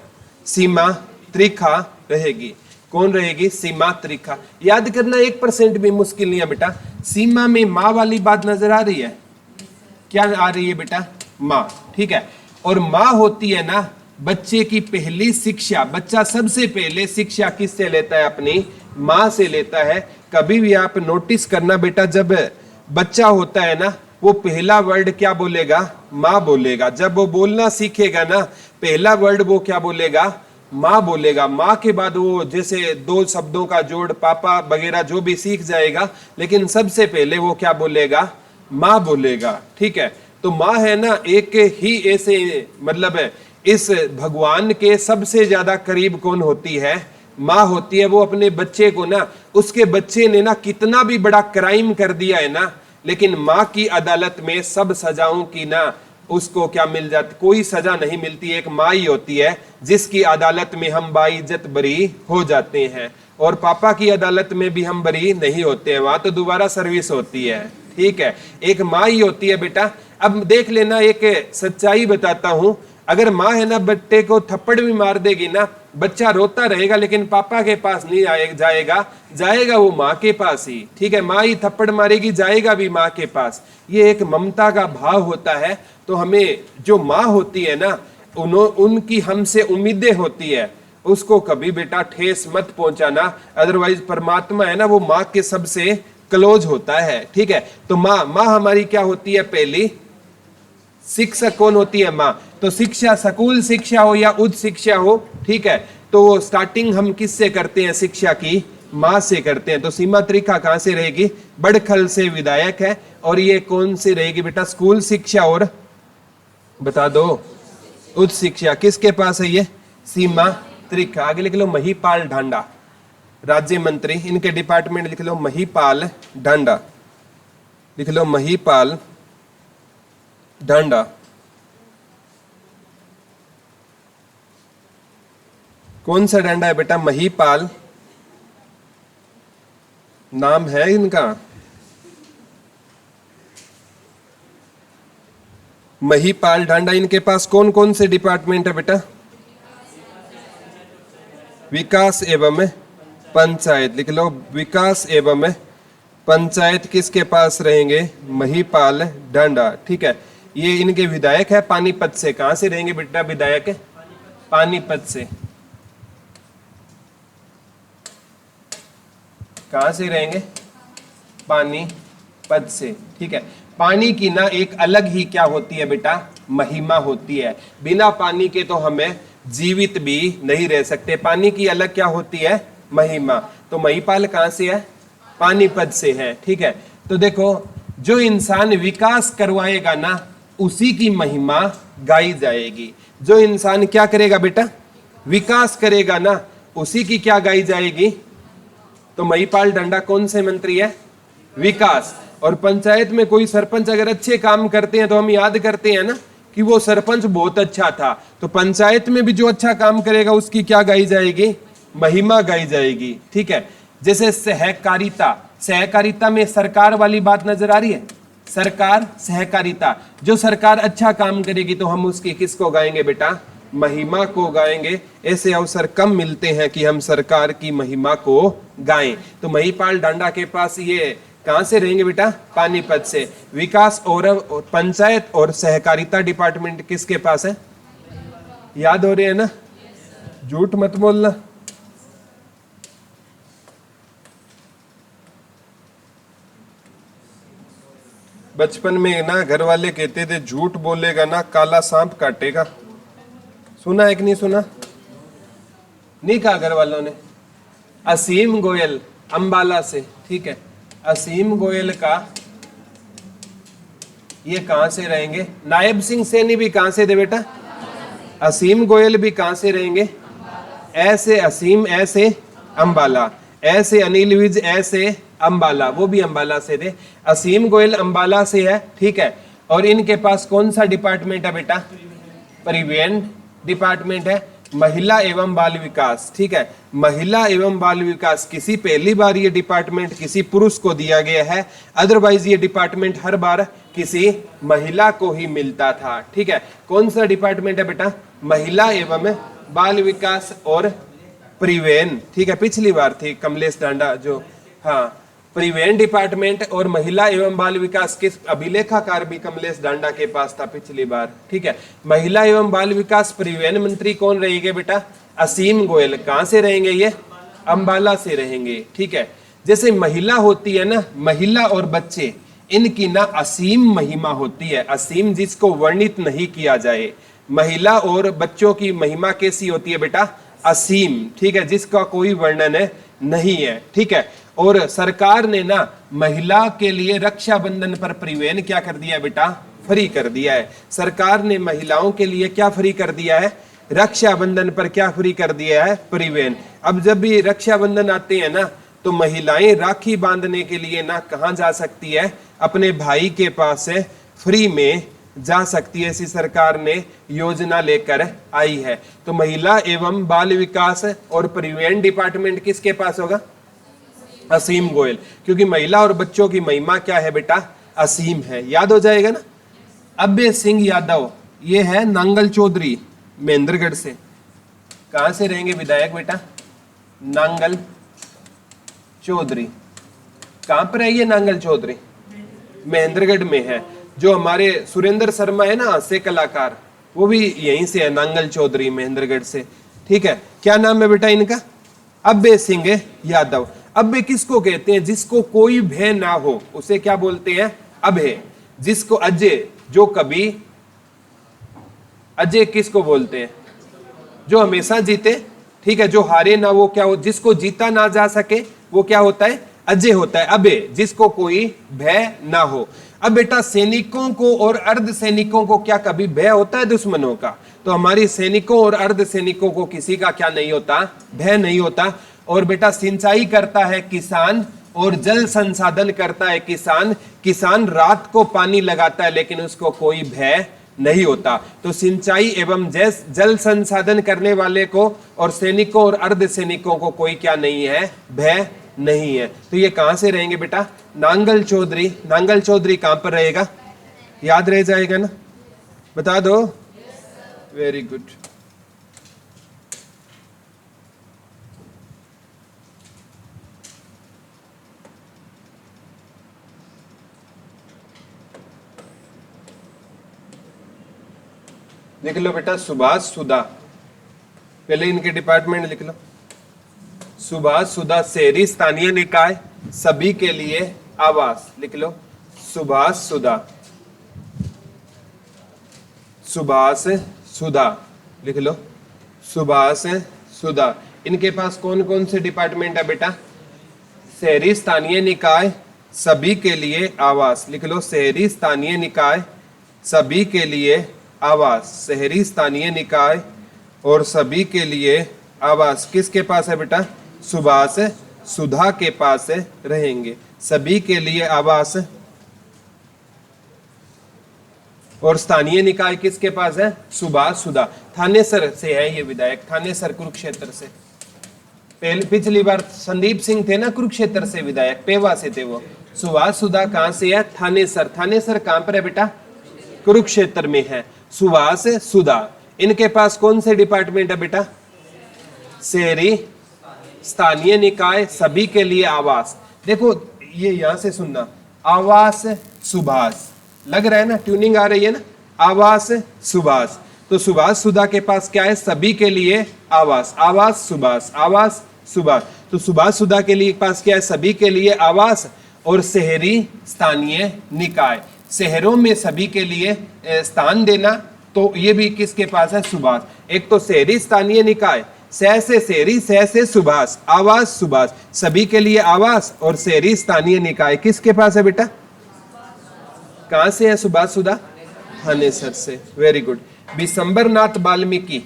सीमा त्रिखा रहेगी। कौन रहेगी? सीमा त्रिखा। याद करना 1% भी मुश्किल नहीं है बेटा। सीमा में माँ वाली बात नजर आ रही है? क्या आ रही है बेटा? माँ। ठीक है, और माँ होती है ना बच्चे की पहली शिक्षा। बच्चा सबसे पहले शिक्षा किससे लेता है? अपनी माँ से लेता है। कभी भी आप नोटिस करना बेटा, जब बच्चा होता है ना, वो पहला वर्ड क्या बोलेगा? माँ बोलेगा। जब वो बोलना सीखेगा ना, पहला वर्ड वो क्या बोलेगा? माँ बोलेगा। माँ के बाद वो जैसे 2 शब्दों का जोड़, पापा वगैरह जो भी सीख जाएगा, लेकिन सबसे पहले वो क्या बोलेगा? माँ बोलेगा। ठीक है, तो माँ है ना एक ही ऐसे, मतलब इस भगवान के सबसे ज्यादा करीब कौन होती है? माँ होती है। वो अपने बच्चे को ना, उसके बच्चे ने ना कितना भी बड़ा क्राइम कर दिया है ना, लेकिन माँ की अदालत में सब सजाओं की ना उसको क्या मिल जाती? कोई सजा नहीं मिलती। एक माँ ही होती है जिसकी अदालत में हम बाइज्जत बरी हो जाते हैं, और पापा की अदालत में भी हम बरी नहीं होते हैं, वहां तो दोबारा सर्विस होती है। ठीक है, एक माँ ही होती है बेटा। अब देख लेना, एक सच्चाई बताता हूं, अगर माँ है ना बच्चे को थप्पड़ भी मार देगी ना, बच्चा रोता रहेगा, लेकिन पापा के पास नहीं जाएगा वो माँ के पास ही। ठीक है, माँ ही थप्पड़ मारेगी, जाएगा भी माँ के पास। ये एक ममता का भाव होता है। तो हमें जो माँ होती है ना, उनकी हमसे उम्मीदें होती है, उसको कभी बेटा ठेस मत पहुंचाना। अदरवाइज परमात्मा है ना, वो माँ के सबसे क्लोज होता है। ठीक है, तो माँ हमारी क्या होती है? पहली शिक्षक कौन होती है? माँ। तो शिक्षा, स्कूल शिक्षा हो या उच्च शिक्षा हो, ठीक है, तो स्टार्टिंग हम किससे करते हैं शिक्षा की? माँ से करते हैं, तो सीमा त्रिखा कहां से रहेगी? बड़खल से विधायक है। और ये कौन सी रहेगी बेटा? स्कूल शिक्षा और बता दो उच्च शिक्षा, किसके पास है ये? सीमा त्रिखा। आगे लिख लो महिपाल ढांडा, राज्य मंत्री, इनके डिपार्टमेंट लिख लो महिपाल ढांडा, लिख लो महिपाल ढांडा। कौन सा डंडा है बेटा? महिपाल नाम है इनका, महिपाल ढांडा। इनके पास कौन कौन से डिपार्टमेंट है बेटा? विकास एवं पंचायत, लिख लो विकास एवं पंचायत किसके पास रहेंगे? महिपाल ढांडा। ठीक है, ये इनके विधायक है पानीपत से। कहां से रहेंगे बेटा विधायक? पानीपत से। कहां से रहेंगे? पानीपत से। ठीक है, पानी की ना एक अलग ही क्या होती है बेटा? महिमा होती है। बिना पानी के तो हमें जीवित भी नहीं रह सकते। पानी की अलग क्या होती है? महिमा। तो महिपाल कहां से है? पानीपत से है। ठीक है, तो देखो जो इंसान विकास करवाएगा ना उसी की महिमा गाई जाएगी। जो इंसान क्या करेगा बेटा? विकास करेगा ना उसी की क्या गाई जाएगी? तो महिपाल ढांडा कौन से मंत्री है? विकास। और पंचायत में कोई सरपंच अगर अच्छे काम करते हैं तो हम याद करते हैं ना कि वो सरपंच बहुत अच्छा था। तो पंचायत में भी जो अच्छा काम करेगा उसकी क्या गाई जाएगी? महिमा गाई जाएगी। ठीक है, जैसे सहकारिता, सहकारिता में सरकार वाली बात नजर आ रही है? सरकार सहकारिता, जो सरकार अच्छा काम करेगी तो हम उसकी किसको गाएंगे बेटा? महिमा को गाएंगे। ऐसे अवसर कम मिलते हैं कि हम सरकार की महिमा को गाएं। तो महिपाल ढांडा के पास ये कहां से रहेंगे बेटा? पानीपत से। विकास और पंचायत और सहकारिता डिपार्टमेंट किसके पास है? याद हो रहे हैं ना? झूठ मत बोलना। बचपन में ना घर वाले कहते थे झूठ बोलेगा ना काला सांप काटेगा। सुना है कि नहीं सुना? नहीं कहा घर वालों ने। असीम गोयल अंबाला से। ठीक है, असीम गोयल का ये कहां से रहेंगे? नायब सिंह सैनी भी कहां से थे बेटा? असीम गोयल भी कहां से रहेंगे? ऐसे असीम, ऐसे अंबाला, ऐसे अनिल विज, ऐसे अंबाला, वो भी अंबाला से थे। असीम गोयल अंबाला से है। ठीक है, और इनके पास कौन सा डिपार्टमेंट है बेटा? परिवहन डिपार्टमेंट है। महिला एवं बाल विकास। ठीक है, महिला एवं बाल विकास किसी पहली बार ये डिपार्टमेंट किसी पुरुष को दिया गया है, अदरवाइज ये डिपार्टमेंट हर बार किसी महिला को ही मिलता था। ठीक है, कौन सा डिपार्टमेंट है बेटा? महिला एवं बाल विकास और परिवहन। ठीक है, पिछली बार थी कमलेश ढांडा जो, हाँ, परिवहन डिपार्टमेंट और महिला एवं बाल विकास किस अभिलेखाकार भी कमलेश ढांडा के पास था पिछली बार। ठीक है, महिला एवं बाल विकास परिवहन मंत्री कौन रहेंगे बेटा? असीम गोयल। कहां से रहेंगे ये? अंबाला से रहेंगे। ठीक है, जैसे महिला होती है ना, महिला और बच्चे, इनकी ना असीम महिमा होती है। असीम जिसको वर्णित नहीं किया जाए। महिला और बच्चों की महिमा कैसी होती है बेटा? असीम। ठीक है, जिसका कोई वर्णन नहीं है। ठीक है, और सरकार ने ना महिला के लिए रक्षाबंधन पर परिवहन क्या कर दिया है बेटा? फ्री कर दिया है। सरकार ने महिलाओं के लिए क्या फ्री कर दिया है? रक्षाबंधन पर क्या फ्री कर दिया है? परिवहन। अब जब भी रक्षाबंधन आते हैं ना तो महिलाएं राखी बांधने के लिए ना कहां जा सकती है? अपने भाई के पास से फ्री में जा सकती है। ऐसी सरकार ने योजना लेकर आई है। तो महिला एवं बाल विकास और परिवहन डिपार्टमेंट किसके पास होगा? असीम गोयल, क्योंकि महिला और बच्चों की महिमा क्या है बेटा? असीम है। याद हो जाएगा ना? अभय सिंह यादव, ये है नांगल चौधरी महेंद्रगढ़ से। कहां से रहेंगे विधायक बेटा? नांगल चौधरी। कहां पर है ये नांगल चौधरी? महेंद्रगढ़ में है। जो हमारे सुरेंद्र शर्मा है ना हास्य कलाकार, वो भी यहीं से है, नांगल चौधरी महेंद्रगढ़ से। ठीक है, क्या नाम है बेटा इनका? अभय सिंह यादव। अभय किसको कहते हैं? जिसको कोई भय ना हो उसे क्या बोलते हैं? अभय। जिसको अजय, जो कभी, अजय किसको बोलते हैं? जो हमेशा जीते। ठीक है, जो हारे ना वो क्या हो? जिसको जीता ना जा सके वो क्या होता है? अजय होता है, अभय, जिसको कोई भय ना हो। अब बेटा सैनिकों को और अर्ध सैनिकों को क्या कभी भय होता है दुश्मनों का? तो हमारी सैनिकों और अर्ध सैनिकों को किसी का क्या नहीं होता? भय नहीं होता। और बेटा सिंचाई करता है किसान और जल संसाधन करता है किसान। किसान रात को पानी लगाता है लेकिन उसको कोई भय नहीं होता। तो सिंचाई एवं जल संसाधन करने वाले को और सैनिकों और अर्ध सैनिकों को कोई क्या नहीं है? भय नहीं है। तो ये कहां से रहेंगे बेटा? नांगल चौधरी। नांगल चौधरी कहां पर रहेगा? याद रह जाएगा ना? बता दो। Very good. लिख लो बेटा सुभाष सुधा। पहले इनके डिपार्टमेंट लिख लो। सुभाष सुधा शहरी स्थानीय निकाय सभी के लिए आवास। लिख लो सुभाष सुधा। सुभाष सुधा लिख लो। सुभाष सुधा। इनके पास कौन कौन से डिपार्टमेंट है बेटा? शहरी स्थानीय निकाय सभी के लिए आवास। लिख लो शहरी स्थानीय निकाय सभी के लिए आवास। शहरी स्थानीय निकाय और सभी के लिए आवास किसके पास है बेटा? सुभाष सुधा के पास रहेंगे। सभी के लिए आवास और स्थानीय निकाय किसके पास है? सुभाष सुधा। थानेसर से है ये विधायक, थानेसर कुरुक्षेत्र से। पिछली बार संदीप सिंह थे ना कुरुक्षेत्र से विधायक, पेवा से थे वो। सुभाष सुधा कहां से है? थानेसर। थानेसर कहां पर है बेटा? कुरुक्षेत्र में है। सुभाष सुधा। इनके पास कौन से डिपार्टमेंट है बेटा? शहरी स्थानीय निकाय सभी के लिए आवास। देखो ये यहां से सुनना, आवास सुभाष, लग रहा है ना? ट्यूनिंग आ रही है ना? आवास सुभाष। तो सुभाष सुधा के पास क्या है? सभी के लिए आवास। आवास सुभाष, आवास सुभाष। तो सुभाष सुधा के लिए पास क्या है? सभी के लिए आवास और शहरी स्थानीय निकाय, शहरों में सभी के लिए स्थान देना। तो ये भी किसके पास है? सुभाष। एक तो शहरी स्थानीय निकाय, सह से शहरी, सह से सुभाष, आवास सुभाष, सभी के लिए आवास और शहरी स्थानीय निकाय किसके पास है बेटा? कहां से है सुभाष सुधा? थानेसर से। Very good. बिशंबर नाथ वाल्मीकि,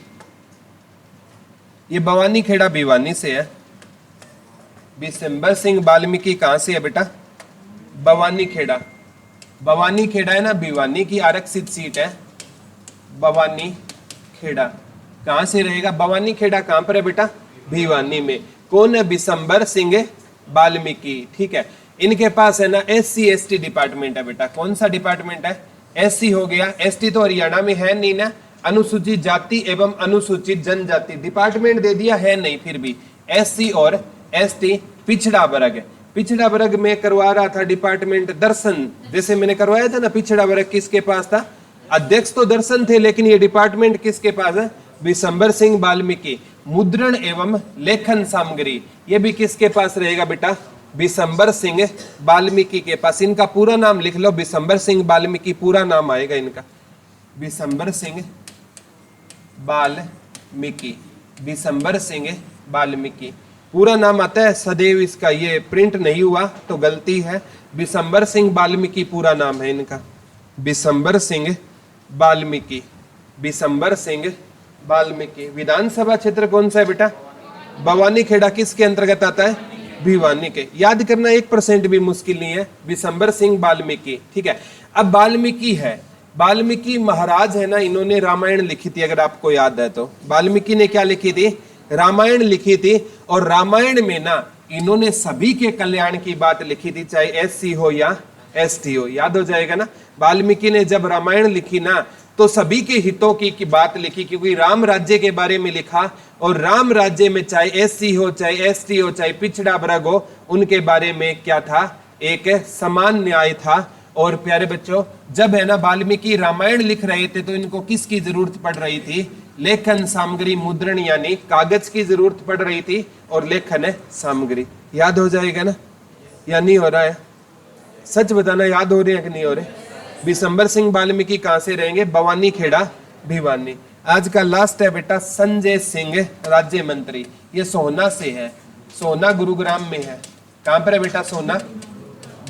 ये भवानी खेड़ा भिवानी से है। बिशंबर सिंह वाल्मीकि कहां से है बेटा? भवानी खेड़ा। भवानी खेड़ा है ना, भिवानी की आरक्षित सीट है। भवानी खेड़ा कहां से रहेगा? भवानी खेड़ा कहां पर है बेटा? भिवानी में। कौन है? बिशंबर सिंह वाल्मीकि। ठीक है। इनके पास है ना SC ST डिपार्टमेंट है बेटा। कौन सा डिपार्टमेंट है? SC हो गया। ST तो हरियाणा में है नहीं ना। अनुसूचित जाति एवं अनुसूचित जनजाति डिपार्टमेंट दे दिया है नहीं, फिर भी SC और ST पिछड़ा वर्ग। पिछड़ा वर्ग में करवा रहा था डिपार्टमेंट दर्शन, जैसे मैंने करवाया था ना। पिछड़ा वर्ग किसके पास था? अध्यक्ष तो दर्शन थे, लेकिन ये डिपार्टमेंट किसके पास है? बिशंबर सिंह वाल्मीकि। मुद्रण एवं लेखन सामग्री, ये भी किसके पास रहेगा बेटा? बिशंबर सिंह वाल्मीकि के पास। इनका पूरा नाम लिख लो, बिशंबर सिंह वाल्मीकि पूरा नाम आएगा इनका। बिशंबर सिंह वाल्मीकि, बिशंबर सिंह वाल्मीकि पूरा नाम आता है। सदैव इसका ये प्रिंट नहीं हुआ तो गलती है। बिशंबर सिंह वाल्मीकि पूरा नाम है इनका। बिशंबर सिंह वाल्मीकि, बिशंबर सिंह वाल्मीकि। विधानसभा क्षेत्र कौन सा है बेटा? भवानी खेड़ा किसके अंतर्गत आता है? भिवानी के। याद करना 1% भी मुश्किल नहीं है। बिशंबर सिंह वाल्मीकि। ठीक है। अब वाल्मीकि है, वाल्मीकि महाराज है ना, इन्होंने रामायण लिखी थी, अगर आपको याद है तो। वाल्मीकि ने क्या लिखी थी? रामायण लिखी थी। और रामायण में ना इन्होंने सभी के कल्याण की बात लिखी थी, चाहे SC हो या ST हो। याद हो जाएगा ना? वाल्मीकि ने जब रामायण लिखी ना तो सभी के हितों की बात लिखी, क्योंकि राम राज्य के बारे में लिखा। और राम राज्य में चाहे SC हो, चाहे ST हो, चाहे पिछड़ा वर्ग हो, उनके बारे में क्या था? एक समान न्याय था। और प्यारे बच्चों, जब है ना वाल्मीकि रामायण लिख रहे थे तो इनको किसकी जरूरत पड़ रही थी? लेखन सामग्री, मुद्रण यानी कागज की जरूरत पड़ रही थी और लेखन सामग्री। याद हो जाएगा ना? या नहीं हो रहा है? सच बताना, याद हो रहे हैं कि नहीं हो रहे? बिशंबर सिंह वाल्मीकि कहां से रहेंगे? भवानी खेड़ा भिवानी। आज का लास्ट है बेटा संजय सिंह राज्य मंत्री। ये सोहना से है। सोहना गुरुग्राम में है। कहां पर है बेटा सोना?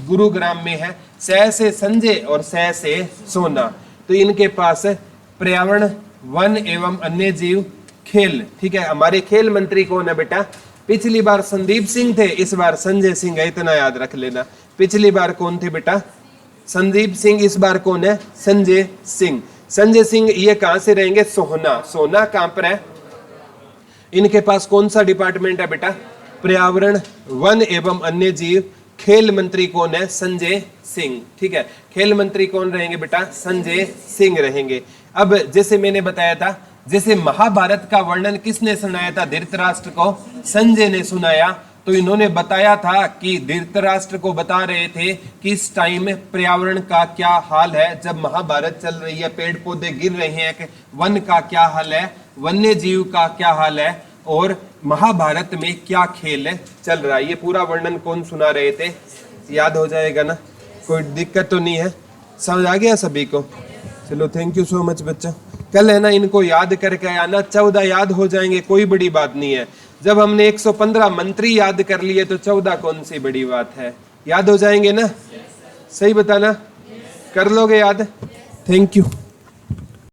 गुरुग्राम में है। स से संजय और स से सोना, तो इनके पास पर्यावरण, वन एवं अन्य जीव, खेल। ठीक है, हमारे खेल मंत्री कौन है बेटा? पिछली बार संदीप सिंह थे, इस बार संजय सिंह है, इतना याद रख लेना। पिछली बार कौन थे बेटा? संदीप सिंह, इस बार कौन है? संजय सिंह। संजय सिंह ये कहां से रहेंगे? सोहना। सोना कहां पर है? इनके पास कौन सा डिपार्टमेंट है बेटा? पर्यावरण, वन एवं अन्य जीव। खेल मंत्री कौन है? संजय सिंह। ठीक है, खेल मंत्री कौन रहेंगे बेटा? संजय सिंह रहेंगे। अब जैसे मैंने बताया था, जैसे महाभारत का वर्णन किसने सुनाया था धृतराष्ट्र को? संजय ने सुनाया। तो इन्होंने बताया था कि धृतराष्ट्र को बता रहे थे कि इस टाइम पर्यावरण का क्या हाल है, जब महाभारत चल रही है, पेड़ पौधे गिर रहे हैं, वन का क्या हाल है, वन्य जीव का क्या हाल है, और महाभारत में क्या खेल चल रहा है। ये पूरा वर्णन कौन सुना रहे थे? याद हो जाएगा ना? कोई दिक्कत तो नहीं है? समझ आ गया सभी को? चलो, थैंक यू सो मच बच्चा। कल है ना, इनको याद करके आना। 14 याद हो जाएंगे, कोई बड़ी बात नहीं है। जब हमने 115 मंत्री याद कर लिए तो 14 कौन सी बड़ी बात है? याद हो जाएंगे ना? सही बताना, कर लोगे याद? Thank you.